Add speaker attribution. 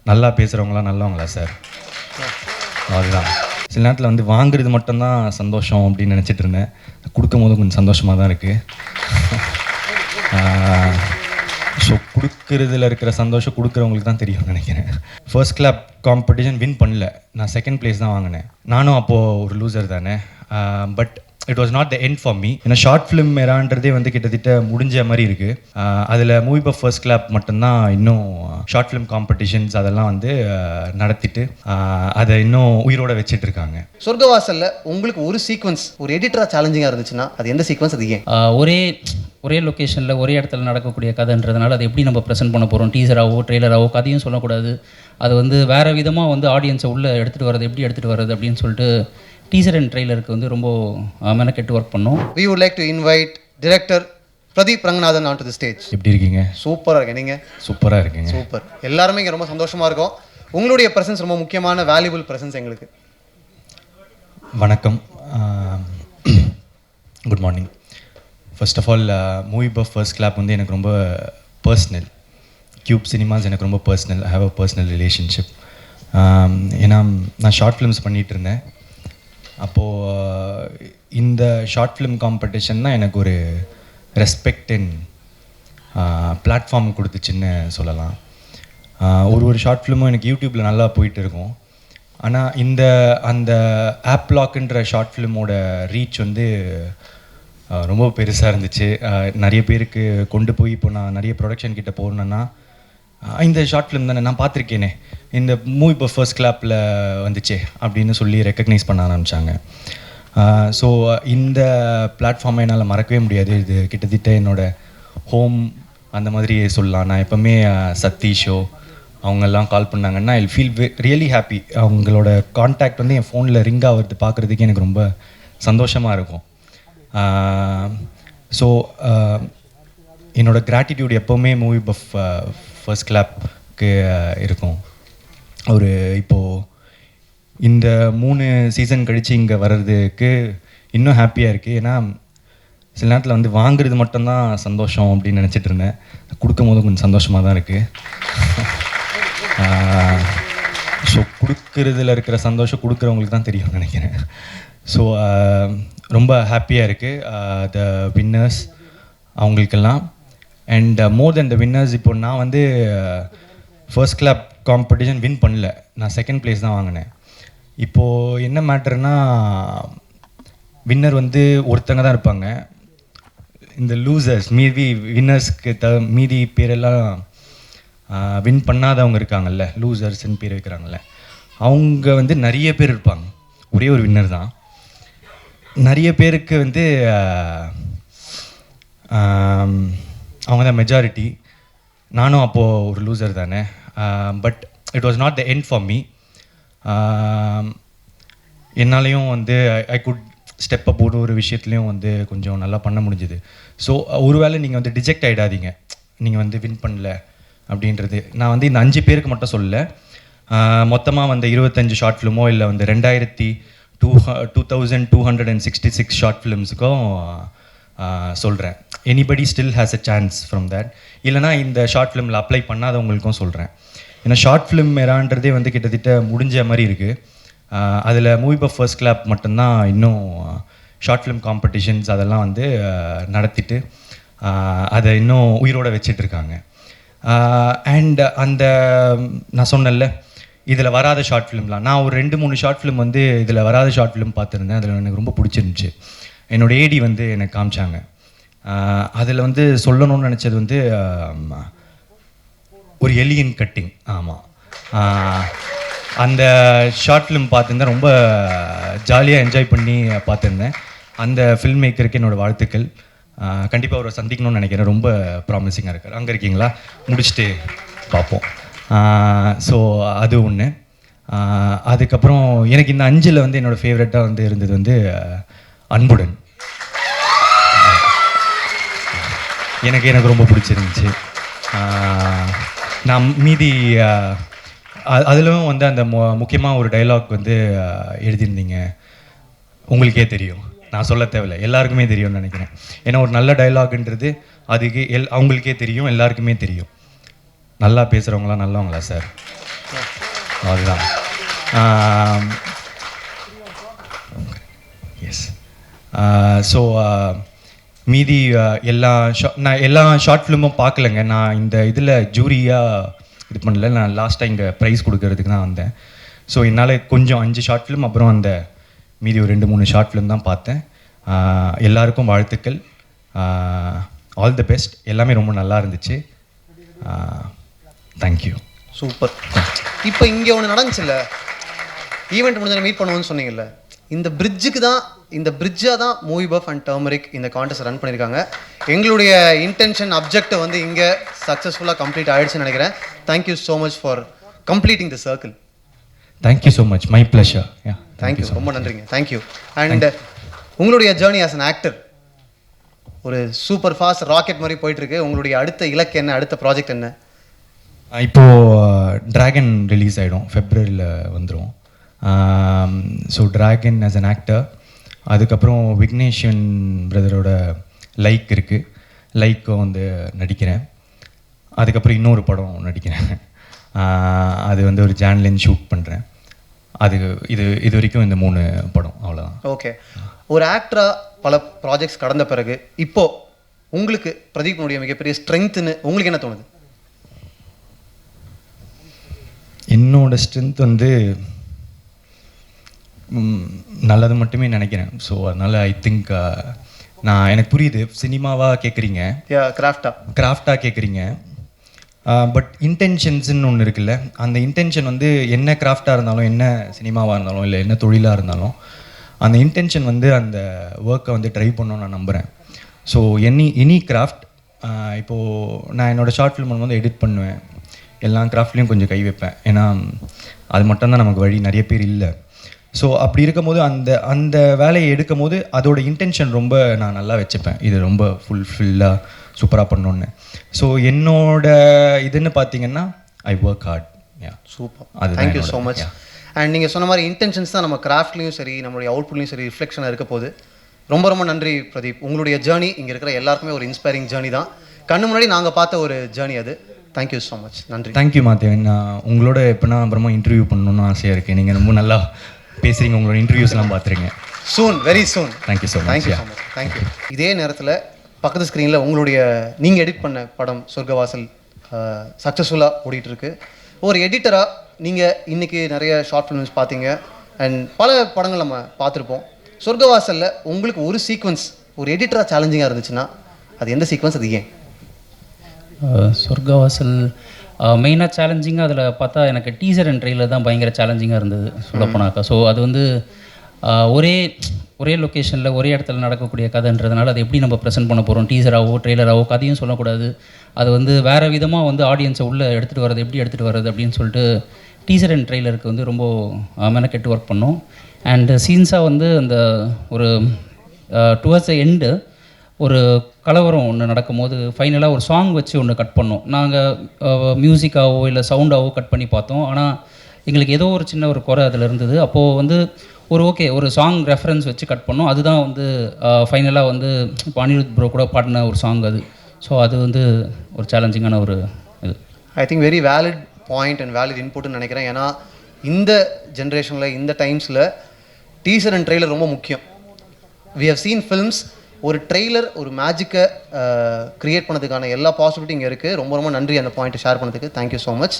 Speaker 1: நல்லா பேசுகிறவங்களாம் நல்லவங்களா சார்? அதுதான். சில நேரத்தில் வந்து வாங்குறது மட்டும்தான் சந்தோஷம் அப்படின்னு நினச்சிட்டு இருந்தேன். கொடுக்கும் போது கொஞ்சம் சந்தோஷமாக தான் இருக்குது. ஸோ கொடுக்குறதுல இருக்கிற சந்தோஷம் கொடுக்குறவங்களுக்கு தான் தெரியும்னு நினைக்கிறேன். ஃபர்ஸ்ட் கிளாப் காம்படிஷன் வின் பண்ணல, நான் செகண்ட் பிளேஸ் தான் வாங்கினேன். நானும் அப்போது ஒரு லூசர் தானே. But it was not the end for me. ஏன்னா ஷார்ட் ஃபிலிம் எரான்றதே வந்து கிட்டத்தட்ட முடிஞ்ச மாதிரி இருக்குது. அதில் மூவி பஃப் ஃபர்ஸ்ட் கிளாப் மட்டும்தான் இன்னும் ஷார்ட் ஃபிலிம் காம்படிஷன்ஸ் அதெல்லாம் வந்து நடத்திட்டு அதை இன்னும் உயிரோட வச்சுட்டு இருக்காங்க.
Speaker 2: சொர்க்கவாசலில் உங்களுக்கு ஒரு சீக்வன்ஸ் ஒரு எடிட்டராக சேலஞ்சிங்காக இருந்துச்சுன்னா அது எந்த சீக்வன்ஸ்? அது ஏன்?
Speaker 3: ஒரே லொக்கேஷனில் ஒரே இடத்துல நடக்கக்கூடிய கதைன்றதுனால அதை எப்படி நம்ம ப்ரெசென்ட் பண்ண போகிறோம், டீசராகவோ ட்ரெய்லராகவோ கதையும் சொல்லக்கூடாது. அது வந்து வேறு விதமாக வந்து ஆடியன்ஸை உள்ளே எடுத்துகிட்டு வர்றது எப்படி எடுத்துகிட்டு வர்றது அப்படின்னு சொல்லிட்டு டீசர் அண்ட் ட்ரெய்லருக்கு வந்து ரொம்ப மெனக்கெட்டு ஒர்க் பண்ணோம்.
Speaker 2: We would like to invite director Pradeep Ranganathan onto the stage.
Speaker 1: எப்படி இருக்கீங்க?
Speaker 2: சூப்பராக இருக்கேன். நீங்கள்?
Speaker 1: சூப்பராக இருக்கீங்க.
Speaker 2: சூப்பர். எல்லாருமே இங்கே ரொம்ப சந்தோஷமாக இருக்கும். உங்களுடைய ப்ரெசன்ஸ் ரொம்ப முக்கியமான வேல்யூபிள் ப்ரெசன்ஸ் எங்களுக்கு.
Speaker 1: வணக்கம், good morning. First of all movie buff first clap வந்து எனக்கு ரொம்ப பர்சனல். கியூப் சினிமாஸ் எனக்கு ரொம்ப personal. I have a personal relationship. ஏன்னா நான் ஷார்ட் ஃபிலிம்ஸ் பண்ணிகிட்டு இருந்தேன். அப்போது இந்த ஷார்ட் ஃபிலிம் காம்படிஷன் தான் எனக்கு ஒரு ரெஸ்பெக்ட் அண்ட் பிளாட்ஃபார்ம் கொடுத்துச்சுன்னு சொல்லலாம். ஒரு ஷார்ட் ஃபிலிமும் எனக்கு யூடியூப்பில் நல்லா போயிட்டு இருக்கும். ஆனால் அந்த ஆப் லாக்ன்ற ஷார்ட் ஃபிலிமோட ரீச் வந்து ரொம்ப பெருசாக இருந்துச்சு. நிறைய பேருக்கு கொண்டு போய் இப்போ நான் நிறைய ப்ரொடக்ஷன் கிட்டே போகணுன்னா இந்த ஷார்ட் ஃபிலிம் தானே நான் பார்த்துருக்கேனே, இந்த மூவி இப்போ ஃபர்ஸ்ட் கிளாப்பில் வந்துச்சே அப்படின்னு சொல்லி ரெக்கக்னைஸ் பண்ண ஆரம்பித்தாங்க. ஸோ இந்த பிளாட்ஃபார்மை என்னால் மறக்கவே முடியாது. இது கிட்டத்தட்ட என்னோடய ஹோம் அந்த மாதிரி சொல்லலாம். நான் எப்போவுமே சதீஷோ அவங்கெல்லாம் கால் பண்ணாங்கன்னா ஐ ஃபீல் ரியலி ஹாப்பி. அவங்களோட கான்டாக்ட் வந்து என் ஃபோனில் ரிங் ஆகிறது பார்க்குறதுக்கு எனக்கு ரொம்ப சந்தோஷமாக இருக்கும். ஸோ என்னோடய கிராட்டிடியூட் எப்போவுமே மூவி பஃப் ஃபர்ஸ்ட் கிளாப்க்கு இருக்கும். இப்போது இந்த 3 சீசன் கழித்து இங்கே வர்றதுக்கு இன்னும் ஹாப்பியாக இருக்குது. ஏன்னா சில நேரத்தில் வந்து வாங்குறது மட்டும்தான் சந்தோஷம் அப்படின்னு நினச்சிட்டு இருந்தேன். கொடுக்கும் போது கொஞ்சம் சந்தோஷமாக தான் இருக்குது. ஸோ கொடுக்குறதுல இருக்கிற சந்தோஷம் கொடுக்குறவங்களுக்கு தான் தெரியும்னு நினைக்கிறேன். ஸோ ரொம்ப ஹாப்பியாக இருக்குது த வின்னர்ஸ் அவங்களுக்கெல்லாம். And more then the winners, இப்போ நான் வந்து ஃபர்ஸ்ட் கிளாப் காம்படிஷன் வின் பண்ணல, நான் செகண்ட் பிளேஸ் தான் வாங்கினேன். இப்போது என்ன மேட்டர்னா வின்னர் வந்து ஒருத்தங்க தான் இருப்பாங்க. இந்த லூசர்ஸ் மீதி வின்னர்ஸ்க்கு மீதி பேரெல்லாம் வின் பண்ணாதவங்க இருக்காங்கல்ல, லூசர்ஸ்ன்னு பேர் வைக்கிறாங்கல்ல, அவங்க வந்து நிறைய பேர் இருப்பாங்க. ஒரே ஒரு வின்னர் தான். நிறைய பேருக்கு வந்து அவங்க தான் மெஜாரிட்டி. நானும் அப்போது ஒரு லூசர் தானே. But it was not the end for me. என்னாலையும் வந்து ஐ குட் ஸ்டெப் அப் ஒரு விஷயத்துலையும் வந்து கொஞ்சம் நல்லா பண்ண முடிஞ்சுது. ஸோ ஒருவேளை நீங்கள் வந்து டிஜெக்ட் ஆகிடாதீங்க, நீங்கள் வந்து வின் பண்ணல அப்படின்றது. நான் வந்து இந்த 5 பேருக்கு மட்டும் சொல்லலை, மொத்தமாக வந்து 25 ஷார்ட் ஃபிலிமோ இல்லை வந்து 2266 ஷார்ட் ஃபிலிம்ஸுக்கும் சொல்கிறேன். Anybody still has a chance from that. இல்லைனா இந்த ஷார்ட் ஃபிலிமில் அப்ளை பண்ணாதவங்களுக்கும் சொல்கிறேன். ஏன்னா ஷார்ட் ஃபிலிம் எரான்றதே வந்து கிட்டத்தட்ட முடிஞ்ச மாதிரி இருக்குது. அதில் மூவி பஃப் ஃபர்ஸ்ட் கிளாப் மட்டும்தான் இன்னும் ஷார்ட் ஃபிலிம் காம்படிஷன்ஸ் அதெல்லாம் வந்து நடத்திட்டு அதை இன்னும் உயிரோட வச்சிட்ருக்காங்க. அண்ட் நான் சொன்னேன்ல இதில் வராத ஷார்ட் ஃபிலிம்லாம், நான் ஒரு 2-3 ஷார்ட் ஃபிலிம் வந்து இதில் வராத ஷார்ட் ஃபிலிம் பார்த்துருந்தேன். அதில் எனக்கு ரொம்ப பிடிச்சிருந்துச்சு. என்னோடய ஏடி வந்து எனக்கு காமிச்சாங்க. அதில் வந்து சொல்லணும்னு நினச்சது வந்து ஒரு எலியன் கட்டிங். ஆமாம், அந்த ஷார்ட் ஃபிலிம் பார்த்துருந்தேன். ரொம்ப ஜாலியாக என்ஜாய் பண்ணி பார்த்துருந்தேன். அந்த ஃபில்ம் மேக்கருக்கு என்னோடய வாழ்த்துக்கள். கண்டிப்பாக அவரை சந்திக்கணும்னு நினைக்கிறேன். ரொம்ப ப்ராமிசிங்காக இருக்கார். அங்கே இருக்கீங்களா? முடிச்சுட்டு பார்ப்போம். ஸோ அது ஒன்று. அதுக்கப்புறம் எனக்கு இந்த 5 வந்து என்னோடய ஃபேவரட்டாக வந்து இருந்தது வந்து அன்புடன். எனக்கு ரொம்ப பிடிச்சிருந்துச்சு. நான் மீதி அதிலும் வந்து அந்த முக்கியமாக ஒரு டைலாக் வந்து எழுதியிருந்தீங்க. உங்களுக்கே தெரியும், நான் சொல்ல தேவையில்லை, எல்லாருக்குமே தெரியும்னு நினைக்கிறேன். ஏன்னா ஒரு நல்ல டைலாக்ன்றது அதுக்கு அவங்களுக்கே தெரியும், எல்லாருக்குமே தெரியும். நல்லா பேசுகிறவங்களாம் நல்லவங்களா சார்? அதுதான். எஸ். ஸோ மீதி நான் எல்லா ஷார்ட் ஃபிலிமும் பார்க்கலங்க. நான் இந்த இதில் ஜூரியாக இது பண்ணல. நான் லாஸ்ட்டாக இங்கே ப்ரைஸ் கொடுக்கறதுக்கு தான் வந்தேன். ஸோ என்னால் கொஞ்சம் 5 ஷார்ட் ஃபிலிம் அப்புறம் அந்த மீதி ஒரு 2-3 ஷார்ட் ஃபிலிம் தான் பார்த்தேன். எல்லாருக்கும் வாழ்த்துக்கள். All the best. எல்லாமே ரொம்ப நல்லா இருந்துச்சு. தேங்க்யூ.
Speaker 2: சூப்பர். இப்போ இங்கே ஒன்று நடந்துச்சுல்ல, ஈவெண்ட் முடிஞ்ச மீட் பண்ணுவோன்னு சொன்னீங்கல்ல, இந்த பிரிட்ஜாக தான் மூவி பஃப் அண்ட் டர்மரிக் இந்த கான்டெஸ்ட் ரன் பண்ணியிருக்காங்க. எங்களுடைய இன்டென்ஷன் அப்ஜெக்டிவ் வந்து இங்கே சக்ஸஸ்ஃபுல்லாக கம்ப்ளீட் ஆகிடுச்சுன்னு நினைக்கிறேன். Thank you so much for completing the circle.
Speaker 1: Thank you so much. My pleasure.
Speaker 2: Thank you. ரொம்ப நன்றிங்க. தேங்க்யூ. அண்ட் உங்களுடைய ஜேர்னி ஆஸ் அன் ஆக்டர் ஒரு சூப்பர் ஃபாஸ்ட் ராக்கெட் மாதிரி போயிட்டுருக்கு. உங்களுடைய அடுத்த இலக்கு என்ன, அடுத்த ப்ராஜெக்ட் என்ன?
Speaker 1: இப்போது ட்ராகன் ரிலீஸ் ஆகிடும், ஃபெப்ரவரியில் வந்துடும். So dragon as an actor. அதுக்கப்புறம் விக்னேஷன் பிரதரோட லைக் இருக்குது, லைக்கும் வந்து நடிக்கிறேன். அதுக்கப்புறம் இன்னொரு படம் நடிக்கிறேன். அது வந்து ஒரு ஜான்லைன் ஷூட் பண்ணுறேன். இது வரைக்கும் இந்த 3 படம், அவ்வளோதான்.
Speaker 2: ஓகே. ஒரு ஆக்டராக பல ப்ராஜெக்ட்ஸ் கடந்த பிறகு இப்போது உங்களுக்கு பிரதீப்னுடைய மிகப்பெரிய ஸ்ட்ரென்த்துன்னு உங்களுக்கு என்ன தோணுது?
Speaker 1: என்னோட ஸ்ட்ரென்த் வந்து நல்லது மட்டுமே நினைக்கிறேன். ஸோ அதனால் ஐ திங்க் எனக்கு புரியுது சினிமாவாக கேட்குறீங்க, கிராஃப்டாக கேட்குறீங்க. பட் இன்டென்ஷன்ஸ்ன்னு ஒன்று இருக்குல்ல, அந்த இன்டென்ஷன் வந்து என்ன கிராஃப்டாக இருந்தாலும், என்ன சினிமாவாக இருந்தாலும், இல்லை என்ன தொழிலாக இருந்தாலும், அந்த இன்டென்ஷன் வந்து அந்த ஒர்க்கை வந்து ட்ரை பண்ணணும்னு நான் நம்புகிறேன். ஸோ எனி கிராஃப்ட், இப்போது நான் என்னோடய ஷார்ட் ஃபிலிம் வந்து எடிட் பண்ணுவேன், எல்லா கிராஃப்ட்லேயும் கொஞ்சம் கை வைப்பேன். ஏன்னா அது மட்டும்தான் நமக்கு வழி, நிறைய பேர் இல்லை. ஸோ அப்படி இருக்கும்போது அந்த வேலையை எடுக்கும் போது அதோட இன்டென்ஷன் ரொம்ப நான் நல்லா வச்சுப்பேன், இது ரொம்ப ஃபுல்ஃபில்லாக சூப்பராக பண்ணணுன்னு. ஸோ என்னோட இதுன்னு பார்த்தீங்கன்னா I work hard.
Speaker 2: Super. Thank you so much. And நீங்கள் சொன்ன மாதிரி இன்டென்ஷன்ஸ் தான் நம்ம கிராஃப்ட்லேயும் சரி, நம்மளுடைய அவுட்புட்லேயும் சரி ரிஃப்ளெக்ஷனாக இருக்க போது. ரொம்ப ரொம்ப நன்றி பிரதீப். உங்களுடைய ஜேர்னி இங்கே இருக்கிற எல்லாருக்குமே ஒரு இன்ஸ்பைரிங் ஜேர்னி தான். கண்ணு முன்னாடி நாங்கள் பார்த்த ஒரு ஜேர்னி அது. Thank you so much. நன்றி.
Speaker 1: தேங்க்யூ மாத்தேவன். நான் உங்களோட எப்போனா அப்புறமா இன்டர்வியூ பண்ணணும்னு ஆசையாக இருக்குது. நீங்கள் ரொம்ப நல்லா பேசுகிறீங்க, உங்களோட இன்டர்வியூஸ்லாம் பார்த்துருங்க.
Speaker 2: Soon, very soon.
Speaker 1: Thank you so much.
Speaker 2: Thank you so much. Thank you. இதே நேரத்தில் பக்கத்து ஸ்க்ரீனில் உங்களுடைய நீங்கள் எடிட் பண்ண படம் சொர்க்கவாசல் சக்ஸஸ்ஃபுல்லாக ஓடிட்டுருக்கு. ஒரு எடிட்டராக நீங்கள் இன்றைக்கி நிறைய ஷார்ட் ஃபிலிம்ஸ் பார்த்தீங்க அண்ட் பல படங்கள் நம்ம பார்த்துருப்போம். சொர்க்கவாசலில் உங்களுக்கு ஒரு சீக்வன்ஸ் ஒரு எடிட்டராக சேலஞ்சிங்காக இருந்துச்சுன்னா அது எந்த சீக்வன்ஸ், அது ஏன்?
Speaker 3: சொர்க்கவாசல் மெயினாக சேலஞ்சிங்காக அதில் பார்த்தா எனக்கு டீசர் அண்ட் ட்ரெயிலர் தான் பயங்கர சேலஞ்சிங்காக இருந்தது சொல்லப்போனாக்கா. ஸோ அது வந்து ஒரே லொக்கேஷனில் ஒரே இடத்துல நடக்கக்கூடிய கதைன்றதுனால அதை எப்படி நம்ம ப்ரெசென்ட் பண்ண போகிறோம், டீசராகவோ ட்ரெய்லராகவோ கதையும் சொல்லக்கூடாது. அது வந்து வேறு விதமாக வந்து ஆடியன்ஸை உள்ளே எடுத்துகிட்டு வர்றது, எப்படி எடுத்துகிட்டு வர்றது அப்படின்னு சொல்லிட்டு டீசர் அண்ட் ட்ரெய்லருக்கு வந்து ரொம்ப மெனக்கெட்டு ஒர்க் பண்ணோம். அண்டு சீன்ஸாக வந்து அந்த ஒரு டுவர்ட்ஸ் எண்டு ஒரு கலவரம் ஒன்று நடக்கும்போது ஃபைனலாக ஒரு சாங் வச்சு ஒன்று கட் பண்ணோம். நாங்கள் மியூசிக்காவோ இல்லை சவுண்டாவோ கட் பண்ணி பார்த்தோம். ஆனால் எங்களுக்கு ஏதோ ஒரு சின்ன ஒரு குறை அதில் இருந்தது. அப்போது வந்து ஒரு சாங் ரெஃபரன்ஸ் வச்சு கட் பண்ணோம். அதுதான் வந்து ஃபைனலாக வந்து இப்போ அனிருத் ப்ரோ கூட பாடின ஒரு சாங் அது. ஸோ அது வந்து ஒரு சேலஞ்சிங்கான ஒரு இது.
Speaker 2: I think very valid point and valid இன்புட்னு நினைக்கிறேன். ஏன்னா இந்த ஜென்ரேஷனில் இந்த டைம்ஸில் டீசர் அண்ட் ட்ரெய்லர் ரொம்ப முக்கியம். வி ஹவ் சீன் ஃபில்ம்ஸ், ஒரு ட்ரெய்லர் ஒரு மேஜிக்கை க்ரியேட் பண்ணதுக்கான எல்லா பாசிபிலிட்டி இங்கே இருக்குது. ரொம்ப ரொம்ப நன்றி அந்த பாயிண்ட்டை ஷேர் பண்ணதுக்கு. Thank you so much.